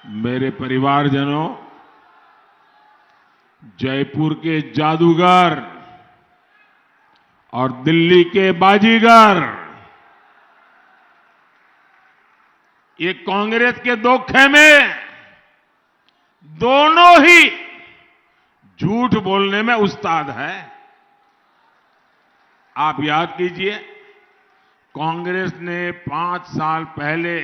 मेरे परिवारजनों, जयपुर के जादूगर और दिल्ली के बाजीगर, ये कांग्रेस के दो खेमे दोनों ही झूठ बोलने में उस्ताद है। आप याद कीजिए, कांग्रेस ने 5 साल पहले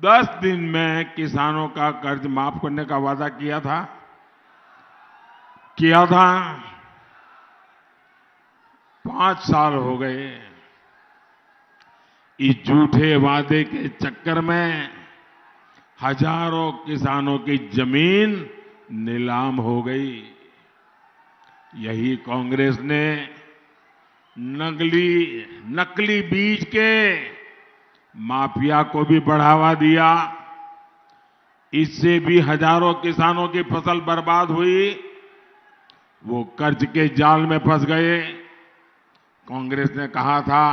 10 दिन में किसानों का कर्ज माफ करने का वादा किया था। 5 साल हो गए। इस झूठे वादे के चक्कर में हजारों किसानों की जमीन नीलाम हो गई। यही कांग्रेस ने नकली बीज के माफिया को भी बढ़ावा दिया। इससे भी हजारों किसानों की फसल बर्बाद हुई। वो कर्ज के जाल में फंस गए। कांग्रेस ने कहा था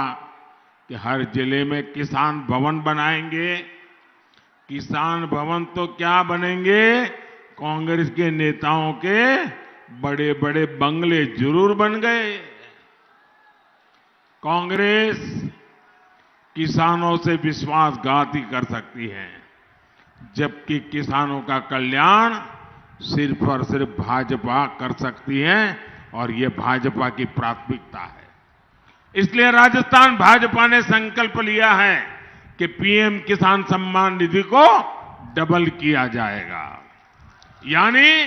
कि हर जिले में किसान भवन बनाएंगे। किसान भवन तो क्या बनेंगे, कांग्रेस के नेताओं के बड़े बड़े बंगले जरूर बन गए। कांग्रेस किसानों से विश्वासघाती कर सकती है, जबकि किसानों का कल्याण सिर्फ और सिर्फ भाजपा कर सकती है, और ये भाजपा की प्राथमिकता है। इसलिए राजस्थान भाजपा ने संकल्प लिया है कि पीएम किसान सम्मान निधि को डबल किया जाएगा। यानी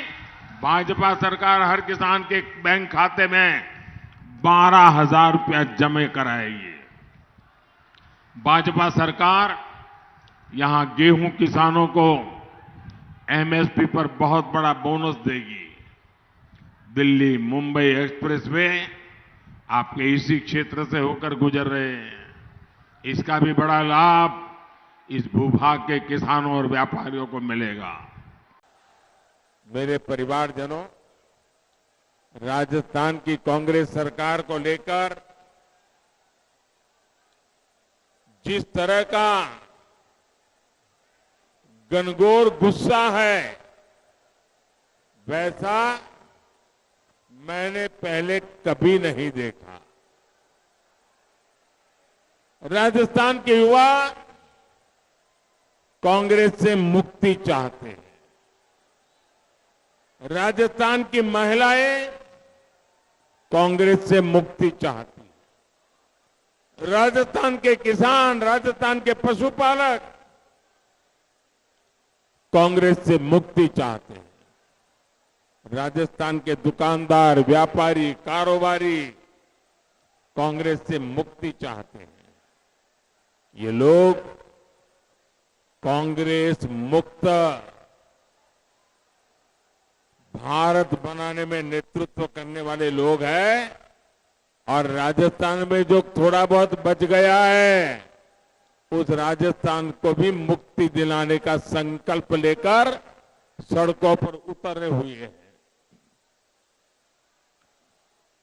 भाजपा सरकार हर किसान के बैंक खाते में 12,000 रुपया जमा कराएगी। भाजपा सरकार यहां गेहूं किसानों को एमएसपी पर बहुत बड़ा बोनस देगी। दिल्ली मुंबई एक्सप्रेसवे आपके इसी क्षेत्र से होकर गुजर रहे हैं। इसका भी बड़ा लाभ इस भूभाग के किसानों और व्यापारियों को मिलेगा। मेरे परिवारजनों, राजस्थान की कांग्रेस सरकार को लेकर जिस तरह का घनघोर गुस्सा है, वैसा मैंने पहले कभी नहीं देखा। राजस्थान के युवा कांग्रेस से मुक्ति चाहते हैं। राजस्थान की महिलाएं कांग्रेस से मुक्ति चाहती हैं। राजस्थान के किसान, राजस्थान के पशुपालक कांग्रेस से मुक्ति चाहते हैं। राजस्थान के दुकानदार, व्यापारी, कारोबारी कांग्रेस से मुक्ति चाहते हैं। ये लोग कांग्रेस मुक्त भारत बनाने में नेतृत्व करने वाले लोग हैं, और राजस्थान में जो थोड़ा बहुत बच गया है, उस राजस्थान को भी मुक्ति दिलाने का संकल्प लेकर सड़कों पर उतरे हुए हैं।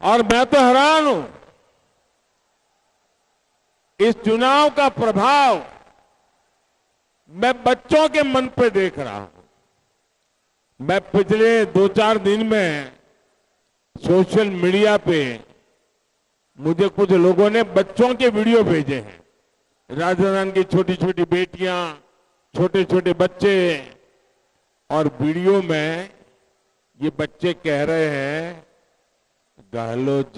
और मैं तो हैरान हूं, इस चुनाव का प्रभाव मैं बच्चों के मन पे देख रहा हूं। मैं पिछले 2-4 दिन में सोशल मीडिया पे मुझे कुछ लोगों ने बच्चों के वीडियो भेजे हैं। राजस्थान की छोटी छोटी बेटियां, छोटे छोटे बच्चे, और वीडियो में ये बच्चे कह रहे हैं, गहलोत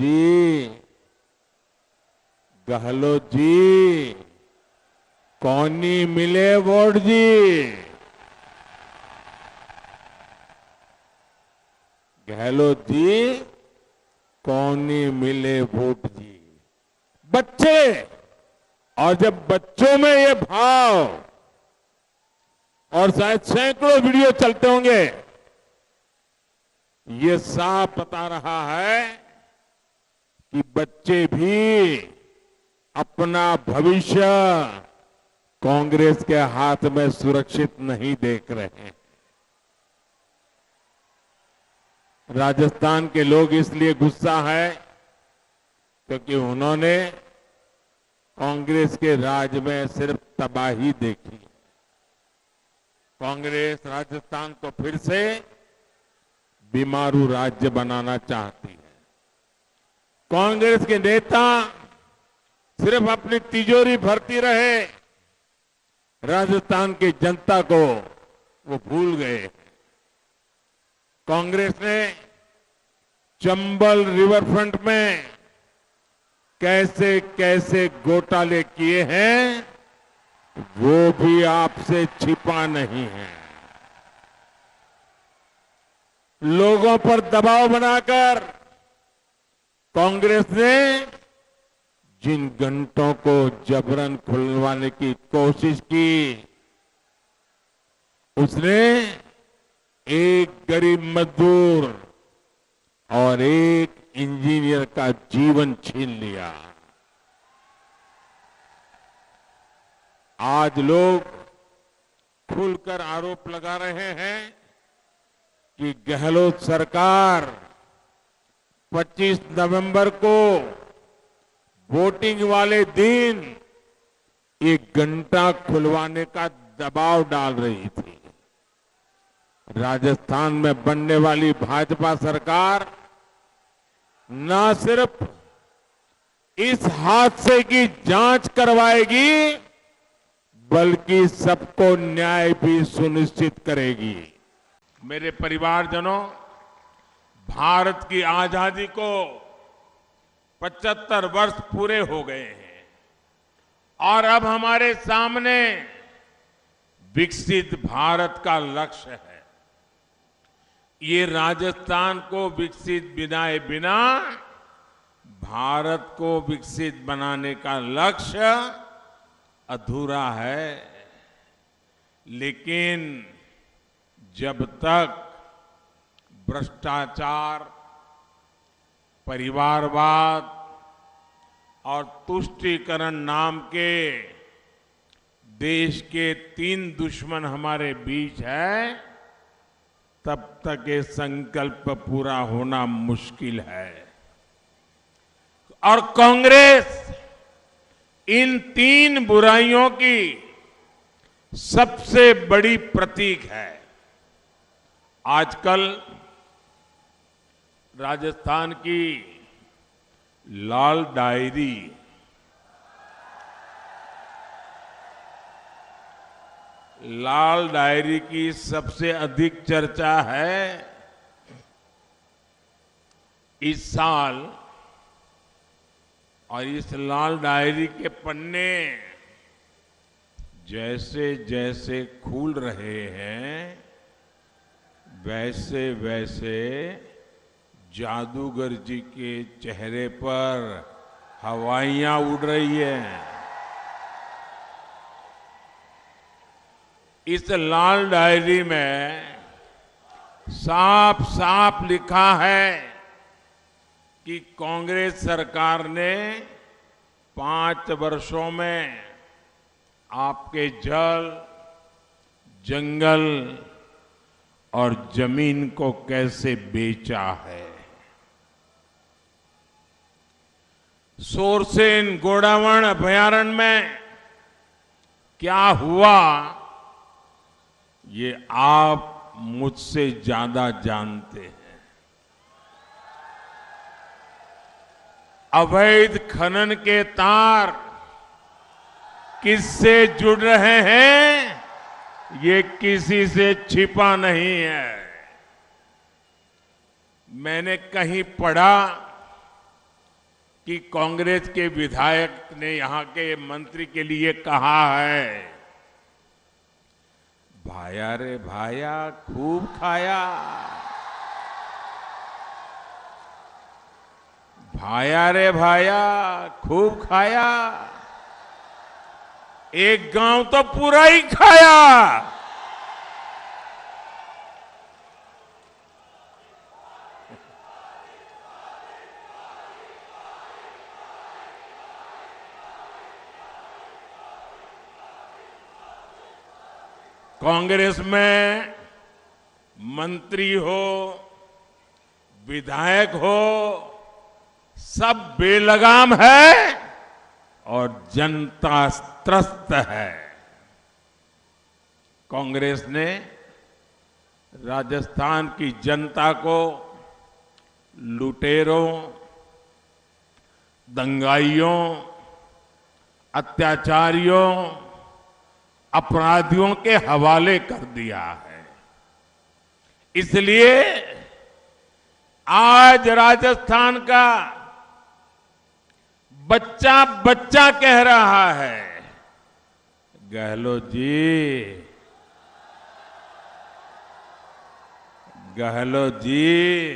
जी कौनी मिले वोट जी। गहलोत जी कौनी मिले वोट जी। बच्चे, और जब बच्चों में ये भाव, और शायद सैकड़ों वीडियो चलते होंगे, ये साफ बता रहा है कि बच्चे भी अपना भविष्य कांग्रेस के हाथ में सुरक्षित नहीं देख रहे हैं। राजस्थान के लोग इसलिए गुस्सा है क्योंकि उन्होंने कांग्रेस के राज में सिर्फ तबाही देखी। कांग्रेस राजस्थान को फिर से बीमारू राज्य बनाना चाहती है। कांग्रेस के नेता सिर्फ अपनी तिजोरी भरती रहे, राजस्थान की जनता को वो भूल गए। कांग्रेस ने चंबल रिवरफ्रंट में कैसे कैसे घोटाले किए हैं वो भी आपसे छिपा नहीं है। लोगों पर दबाव बनाकर कांग्रेस ने जिन घंटों को जबरन खुलवाने की कोशिश की, उसने एक गरीब मजदूर और एक इंजीनियर का जीवन छीन लिया। आज लोग खुलकर आरोप लगा रहे हैं कि गहलोत सरकार 25 नवंबर को वोटिंग वाले दिन एक घंटा खुलवाने का दबाव डाल रही थी। राजस्थान में बनने वाली भाजपा सरकार न सिर्फ इस हादसे की जांच करवाएगी बल्कि सबको न्याय भी सुनिश्चित करेगी। मेरे परिवारजनों, भारत की आजादी को 75 वर्ष पूरे हो गए हैं और अब हमारे सामने विकसित भारत का लक्ष्य है। ये राजस्थान को विकसित बनाए बिना भारत को विकसित बनाने का लक्ष्य अधूरा है। लेकिन जब तक भ्रष्टाचार, परिवारवाद और तुष्टीकरण नाम के देश के 3 दुश्मन हमारे बीच है, तब तक ये संकल्प पूरा होना मुश्किल है। और कांग्रेस इन 3 बुराइयों की सबसे बड़ी प्रतीक है। आजकल राजस्थान की लाल डायरी की सबसे अधिक चर्चा है। इस साल और इस लाल डायरी के पन्ने जैसे जैसे खुल रहे हैं वैसे वैसे जादूगर जी के चेहरे पर हवाइयां उड़ रही हैं। इस लाल डायरी में साफ साफ लिखा है कि कांग्रेस सरकार ने 5 वर्षों में आपके जल, जंगल और जमीन को कैसे बेचा है। सोरसेन गोडावण अभयारण्य में क्या हुआ ये आप मुझसे ज्यादा जानते हैं। अवैध खनन के तार किससे जुड़ रहे हैं ये किसी से छिपा नहीं है। मैंने कहीं पढ़ा कि कांग्रेस के विधायक ने यहां के मंत्री के लिए कहा है, भाया रे भाया खूब खाया, भाया रे भाया खूब खाया, एक गांव तो पूरा ही खाया। कांग्रेस में मंत्री हो, विधायक हो, सब बेलगाम है और जनता त्रस्त है। कांग्रेस ने राजस्थान की जनता को लुटेरों, दंगाइयों, अत्याचारियों, अपराधियों के हवाले कर दिया है। इसलिए आज राजस्थान का बच्चा बच्चा कह रहा है, गहलोत जी, गहलोत जी,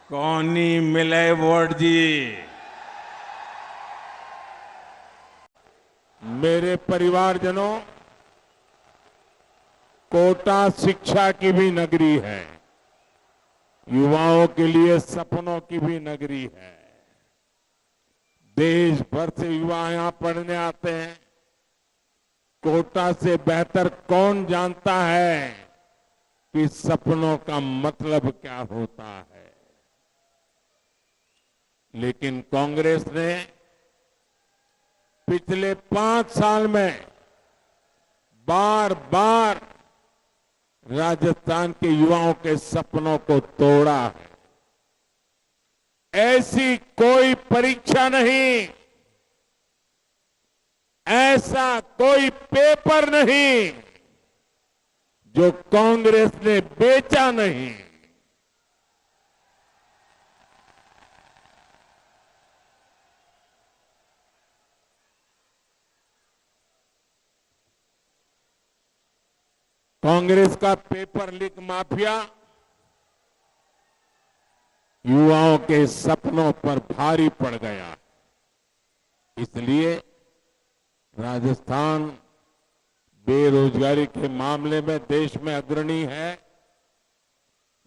कौनी मिले वोट जी। मेरे परिवारजनों, कोटा शिक्षा की भी नगरी है, युवाओं के लिए सपनों की भी नगरी है। देश भर से युवा यहां पढ़ने आते हैं। कोटा से बेहतर कौन जानता है कि सपनों का मतलब क्या होता है। लेकिन कांग्रेस ने पिछले 5 साल में बार बार राजस्थान के युवाओं के सपनों को तोड़ा है। ऐसी कोई परीक्षा नहीं, ऐसा कोई पेपर नहीं जो कांग्रेस ने बेचा नहीं। कांग्रेस का पेपर लीक माफिया युवाओं के सपनों पर भारी पड़ गया। इसलिए राजस्थान बेरोजगारी के मामले में देश में अग्रणी है।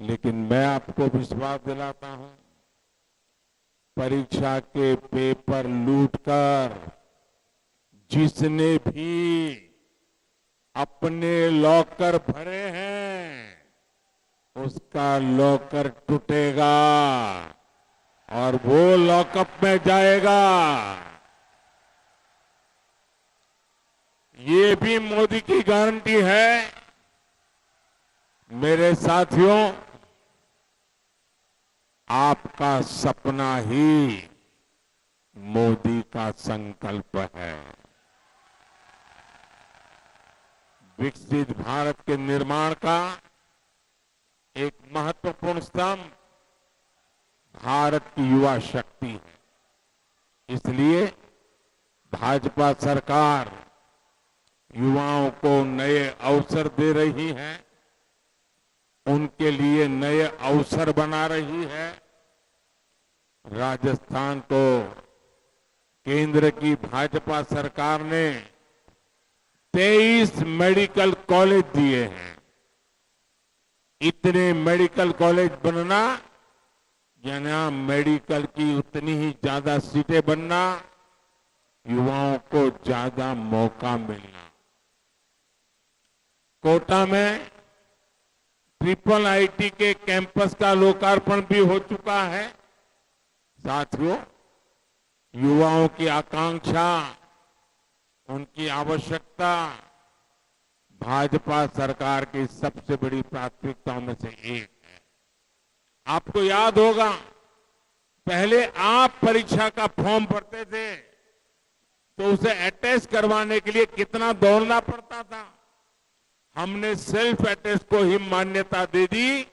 लेकिन मैं आपको विश्वास दिलाता हूं, परीक्षा के पेपर लूटकर जिसने भी अपने लॉकर भरे हैं, उसका लॉकर टूटेगा और वो लॉकअप में जाएगा। ये भी मोदी की गारंटी है। मेरे साथियों, आपका सपना ही मोदी का संकल्प है। विकसित भारत के निर्माण का एक महत्वपूर्ण स्तंभ भारत की युवा शक्ति है। इसलिए भाजपा सरकार युवाओं को नए अवसर दे रही है, उनके लिए नए अवसर बना रही है। राजस्थान को केंद्र की भाजपा सरकार ने 23 मेडिकल कॉलेज दिए हैं। इतने मेडिकल कॉलेज बनना, यानी मेडिकल की उतनी ही ज्यादा सीटें बनना, युवाओं को ज्यादा मौका मिलना। कोटा में ट्रिपल आईटी के कैंपस का लोकार्पण भी हो चुका है। साथियों, युवाओं की आकांक्षा, उनकी आवश्यकता भाजपा सरकार की सबसे बड़ी प्राथमिकताओं में से एक है। आपको याद होगा, पहले आप परीक्षा का फॉर्म भरते थे तो उसे अटेस्ट करवाने के लिए कितना दौड़ना पड़ता था। हमने सेल्फ अटेस्ट को ही मान्यता दे दी।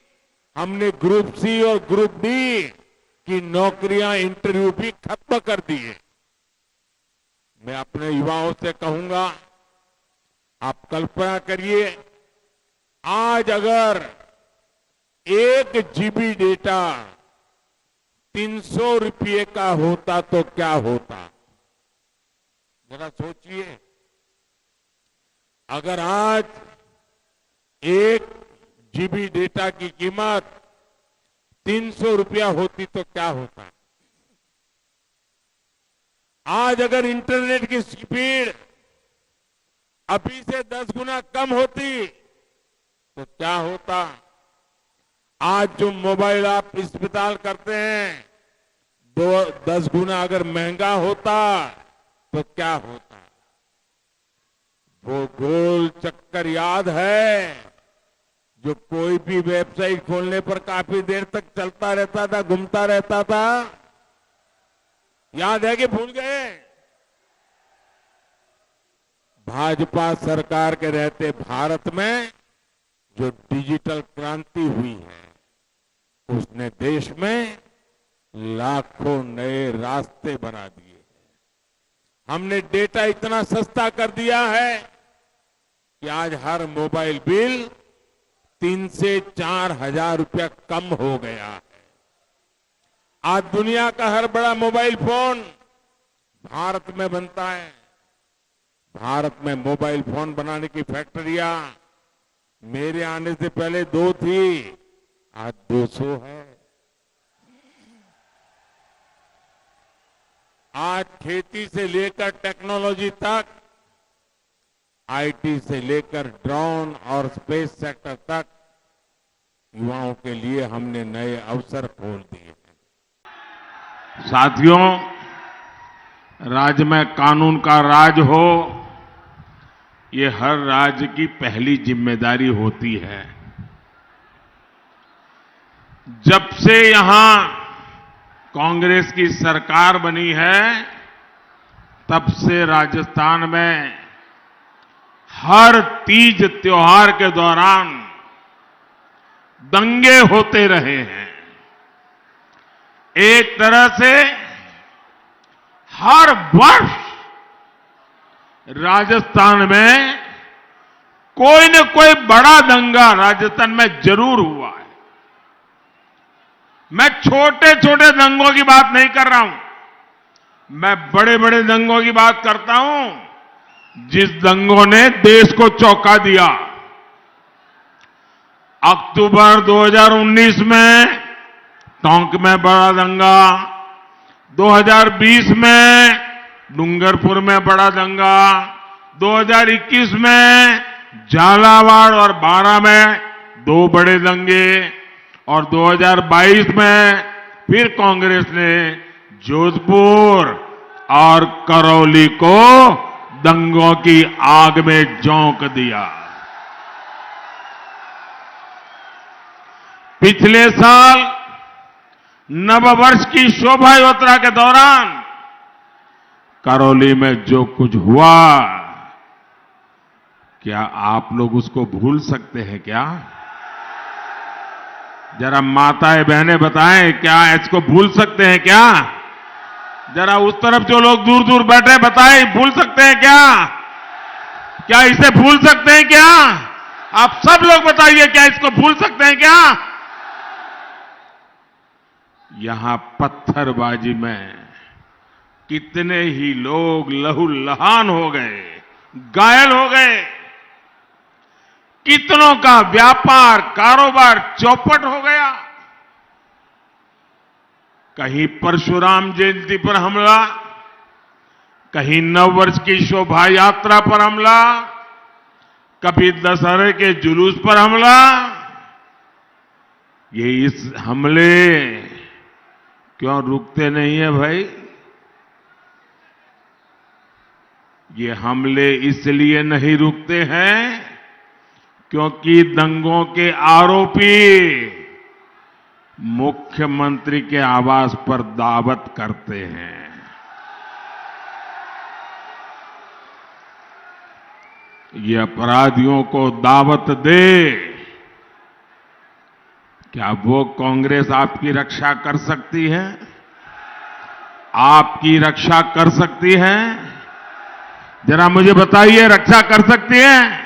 हमने ग्रुप सी और ग्रुप डी की नौकरियां, इंटरव्यू भी खत्म कर दिए। मैं अपने युवाओं से कहूंगा, आप कल्पना करिए, आज अगर 1 जीबी डेटा 300 रुपये का होता तो क्या होता। जरा सोचिए, अगर आज 1 जीबी डेटा की कीमत 300 रुपया होती तो क्या होता। आज अगर इंटरनेट की स्पीड अभी से 10 गुना कम होती तो क्या होता। आज जो मोबाइल आप इस्तेमाल करते हैं 10 गुना अगर महंगा होता तो क्या होता। वो गोल चक्कर याद है जो कोई भी वेबसाइट खोलने पर काफी देर तक चलता रहता था, घूमता रहता था? याद है कि भूल गए? भाजपा सरकार के रहते भारत में जो डिजिटल क्रांति हुई है, उसने देश में लाखों नए रास्ते बना दिए। हमने डेटा इतना सस्ता कर दिया है कि आज हर मोबाइल बिल 3 से 4 हजार रुपया कम हो गया है। आज दुनिया का हर बड़ा मोबाइल फोन भारत में बनता है। भारत में मोबाइल फोन बनाने की फैक्ट्रियां मेरे आने से पहले 2 थी, आज 200 है। आज खेती से लेकर टेक्नोलॉजी तक, आईटी से लेकर ड्रोन और स्पेस सेक्टर तक युवाओं के लिए हमने नए अवसर खोल दिए हैं। साथियों, राज्य में कानून का राज हो, ये हर राज्य की पहली जिम्मेदारी होती है। जब से यहां कांग्रेस की सरकार बनी है, तब से राजस्थान में हर तीज त्योहार के दौरान दंगे होते रहे हैं। एक तरह से हर वर्ष राजस्थान में कोई न कोई बड़ा दंगा राजस्थान में जरूर हुआ है। मैं छोटे छोटे दंगों की बात नहीं कर रहा हूं, मैं बड़े बड़े दंगों की बात करता हूं, जिस दंगों ने देश को चौंका दिया। अक्टूबर 2019 में टोंक में बड़ा दंगा, 2020 में डूंगरपुर में बड़ा दंगा, 2021 में झालावाड़ और बारां में 2 बड़े दंगे, और 2022 में फिर कांग्रेस ने जोधपुर और करौली को दंगों की आग में झोंक दिया। पिछले साल नववर्ष की शोभा यात्रा के दौरान करौली में जो कुछ हुआ, क्या आप लोग उसको भूल सकते हैं क्या? जरा माताएं बहनें बताएं, क्या इसको भूल सकते हैं क्या? जरा उस तरफ जो लोग दूर दूर बैठे बताएं, भूल सकते हैं क्या? क्या इसे भूल सकते हैं क्या? आप सब लोग बताइए, क्या इसको भूल सकते हैं क्या? यहां पत्थरबाजी में कितने ही लोग लहूलुहान हो गए, घायल हो गए, कितनों का व्यापार कारोबार चौपट हो गया। कहीं परशुराम जयंती पर हमला, कहीं नववर्ष की शोभा यात्रा पर हमला, कभी दशहरे के जुलूस पर हमला। ये इस हमले क्यों रुकते नहीं है भाई? ये हमले इसलिए नहीं रुकते हैं क्योंकि दंगों के आरोपी मुख्यमंत्री के आवास पर दावत करते हैं। ये अपराधियों को दावत दे, क्या वो कांग्रेस आपकी रक्षा कर सकती है? आपकी रक्षा कर सकती है? जरा मुझे बताइए, रक्षा कर सकती है?